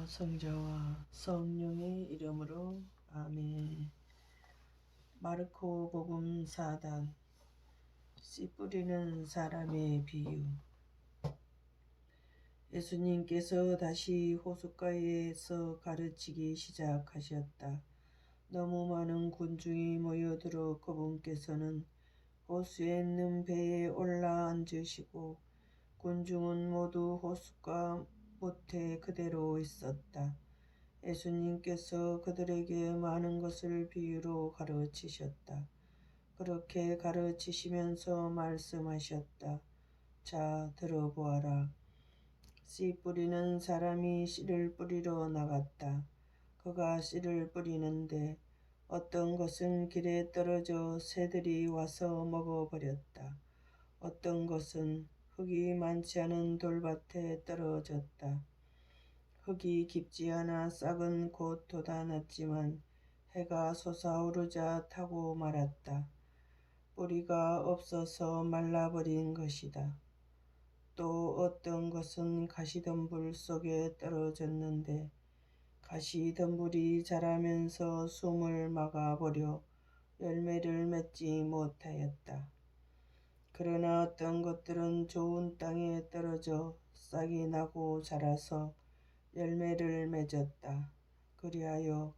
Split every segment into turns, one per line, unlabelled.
성자와 성령의 이름으로 아멘. 마르코 복음 4단 씨 뿌리는 사람의 비유. 예수님께서 다시 호숫가에서 가르치기 시작하셨다. 너무 많은 군중이 모여들어 그분께서는 호수에 있는 배에 올라 앉으시고 군중은 모두 호숫가 못에 그대로 있었다. 예수님께서 그들에게 많은 것을 비유로 가르치셨다. 그렇게 가르치시면서 말씀하셨다. 자, 들어보아라. 씨 뿌리는 사람이 씨를 뿌리러 나갔다. 그가 씨를 뿌리는데 어떤 것은 길에 떨어져 새들이 와서 먹어버렸다. 어떤 것은 흙이 많지 않은 돌밭에 떨어졌다. 흙이 깊지 않아 싹은 곧 돋아났지만 해가 솟아오르자 타고 말았다. 뿌리가 없어서 말라버린 것이다. 또 어떤 것은 가시덤불 속에 떨어졌는데 가시덤불이 자라면서 숨을 막아버려 열매를 맺지 못하였다. 그러나 어떤 것들은 좋은 땅에 떨어져 싹이 나고 자라서 열매를 맺었다. 그리하여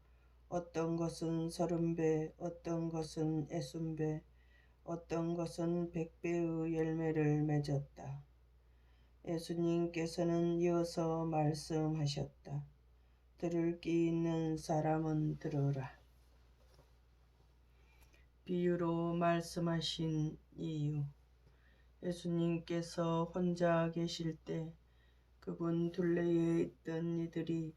어떤 것은 30배, 어떤 것은 60배, 어떤 것은 100배의 열매를 맺었다. 예수님께서는 이어서 말씀하셨다. 들을 귀 있는 사람은 들으라. 비유로 말씀하신 이유. 예수님께서 혼자 계실 때 그분 둘레에 있던 이들이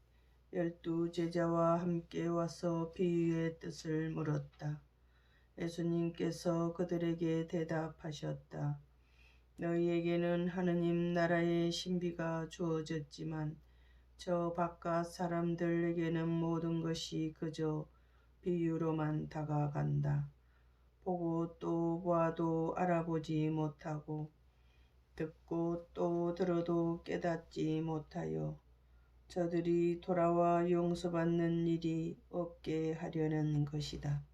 12 제자와 함께 와서 비유의 뜻을 물었다. 예수님께서 그들에게 대답하셨다. 너희에게는 하느님 나라의 신비가 주어졌지만 저 바깥 사람들에게는 모든 것이 그저 비유로만 다가간다. 보고 또 보아도 알아보지 못하고 듣고 또 들어도 깨닫지 못하여 저들이 돌아와 용서받는 일이 없게 하려는 것이다.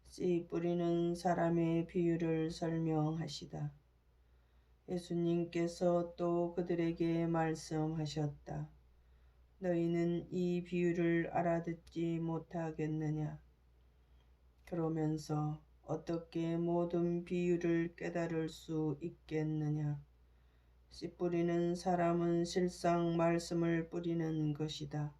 씨 뿌리는 사람의 비유를 설명하시다. 예수님께서 또 그들에게 말씀하셨다. 너희는 이 비유를 알아듣지 못하겠느냐? 그러면서 어떻게 모든 비유를 깨달을 수 있겠느냐? 씨 뿌리는 사람은 실상 말씀을 뿌리는 것이다.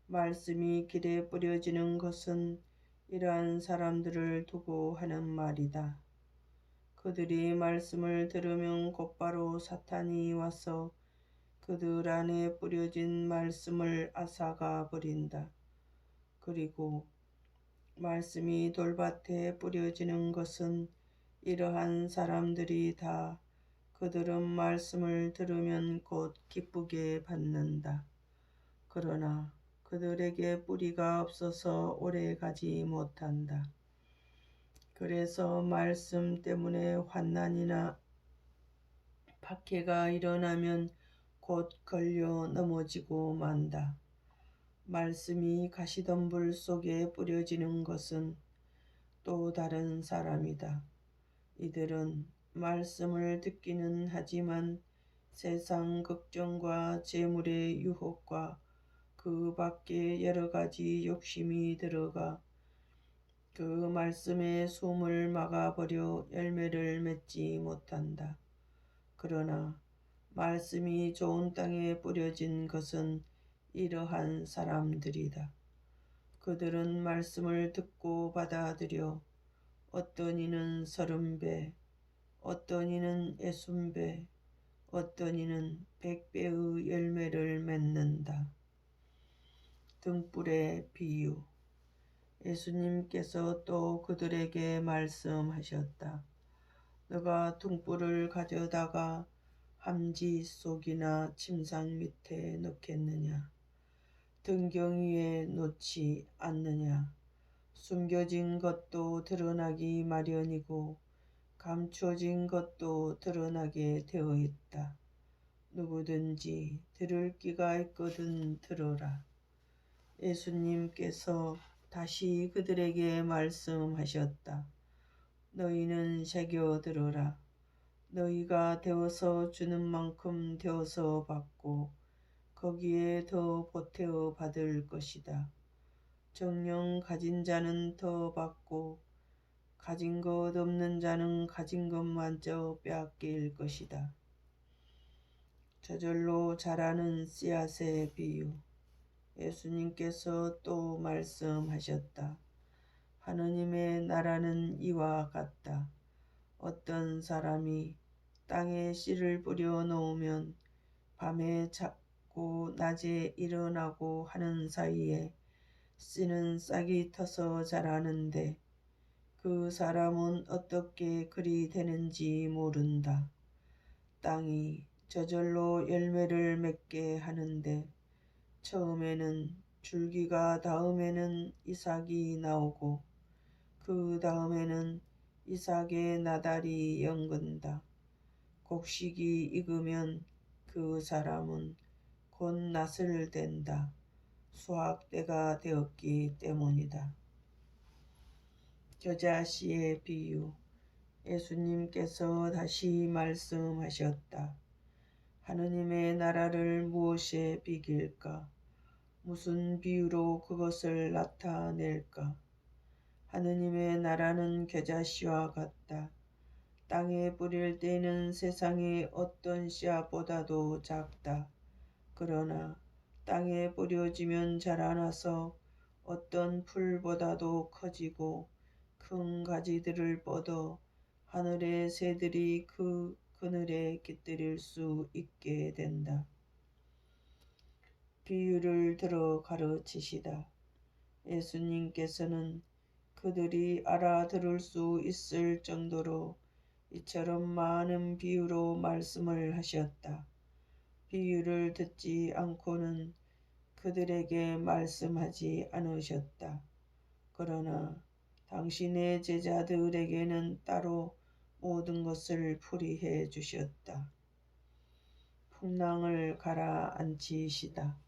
말씀이 길에 뿌려지는 것은 이러한 사람들을 두고 하는 말이다. 그들이 말씀을 들으면 곧바로 사탄이 와서 그들 안에 뿌려진 말씀을 앗아가 버린다. 그리고 말씀이 돌밭에 뿌려지는 것은 이러한 사람들이 다 그들은 말씀을 들으면 곧 기쁘게 받는다. 그러나 그들에게 뿌리가 없어서 오래 가지 못한다. 그래서 말씀 때문에 환난이나 박해가 일어나면 곧 걸려 넘어지고 만다. 말씀이 가시덤불 속에 뿌려지는 것은 또 다른 사람이다. 이들은 말씀을 듣기는 하지만 세상 걱정과 재물의 유혹과 그 밖에 여러 가지 욕심이 들어가 그 말씀의 숨을 막아버려 열매를 맺지 못한다. 그러나 말씀이 좋은 땅에 뿌려진 것은 이러한 사람들이다. 그들은 말씀을 듣고 받아들여 어떤 이는 30배, 어떤 이는 60배, 어떤 이는 100배의 열매를 맺는다. 등불의 비유. 예수님께서 또 그들에게 말씀하셨다. 너가 등불을 가져다가 함지 속이나 침상 밑에 넣겠느냐? 등경 위에 놓지 않느냐? 숨겨진 것도 드러나기 마련이고 감추어진 것도 드러나게 되어 있다. 누구든지 들을 귀가 있거든 들으라. 예수님께서 다시 그들에게 말씀하셨다. 너희는 새겨 들으라. 너희가 데워서 주는 만큼 데워서 받고 거기에 더 보태어 받을 것이다. 정녕 가진 자는 더 받고 가진 것 없는 자는 가진 것마저 빼앗길 것이다. 저절로 자라는 씨앗의 비유. 예수님께서 또 말씀하셨다. 하느님의 나라는 이와 같다. 어떤 사람이 땅에 씨를 뿌려 놓으면 밤에 자고 낮에 일어나고 하는 사이에 씨는 싹이 터서 자라는데 그 사람은 어떻게 그리 되는지 모른다. 땅이 저절로 열매를 맺게 하는데 처음에는 줄기가, 다음에는 이삭이 나오고 그 다음에는 이삭의 나달이 연근다. 곡식이 익으면 그 사람은 곧 낫을 댄다. 수확 때가 되었기 때문이다. 겨자씨의 비유. 예수님께서 다시 말씀하셨다. 하느님의 나라를 무엇에 비길까? 무슨 비유로 그것을 나타낼까? 하느님의 나라는 겨자씨와 같다. 땅에 뿌릴 때는 세상의 어떤 씨앗보다도 작다. 그러나 땅에 뿌려지면 자라나서 어떤 풀보다도 커지고 큰 가지들을 뻗어 하늘의 새들이 그 그늘에 깃들일 수 있게 된다. 비유를 들어 가르치시다. 예수님께서는 그들이 알아들을 수 있을 정도로 이처럼 많은 비유로 말씀을 하셨다. 비유를 듣지 않고는 그들에게 말씀하지 않으셨다. 그러나 당신의 제자들에게는 따로 모든 것을 풀이해 주셨다. 풍랑을 가라앉히시다.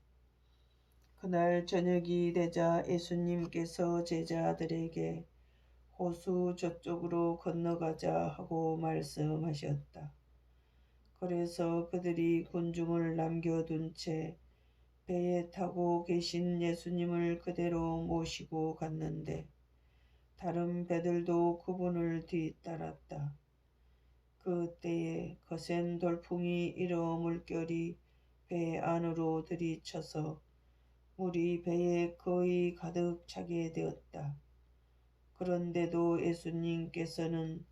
그날 저녁이 되자 예수님께서 제자들에게 호수 저쪽으로 건너가자 하고 말씀하셨다. 그래서 그들이 군중을 남겨둔 채 배에 타고 계신 예수님을 그대로 모시고 갔는데 다른 배들도 그분을 뒤따랐다. 그때에 거센 돌풍이 일어 물결이 배 안으로 들이쳐서 물이 배에 거의 가득 차게 되었다. 그런데도 예수님께서는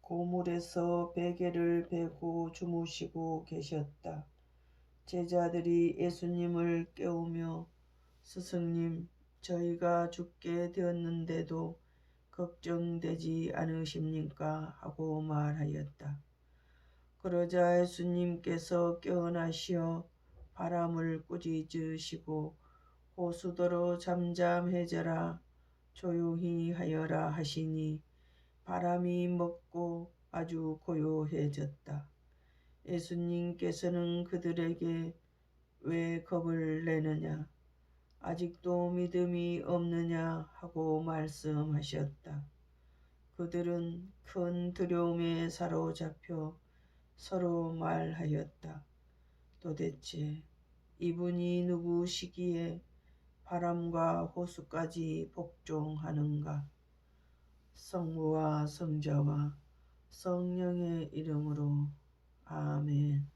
고물에서 베개를 베고 주무시고 계셨다. 제자들이 예수님을 깨우며 스승님, 저희가 죽게 되었는데도 걱정되지 않으십니까? 하고 말하였다. 그러자 예수님께서 깨어나시어 바람을 꾸짖으시고 호수더러 잠잠해져라 조용히 하여라 하시니 바람이 멎고 아주 고요해졌다. 예수님께서는 그들에게 왜 겁을 내느냐? 아직도 믿음이 없느냐? 하고 말씀하셨다. 그들은 큰 두려움에 사로잡혀 서로 말하였다. 도대체 이분이 누구시기에 바람과 호수까지 복종하는가? 성부와 성자와 성령의 이름으로 아멘.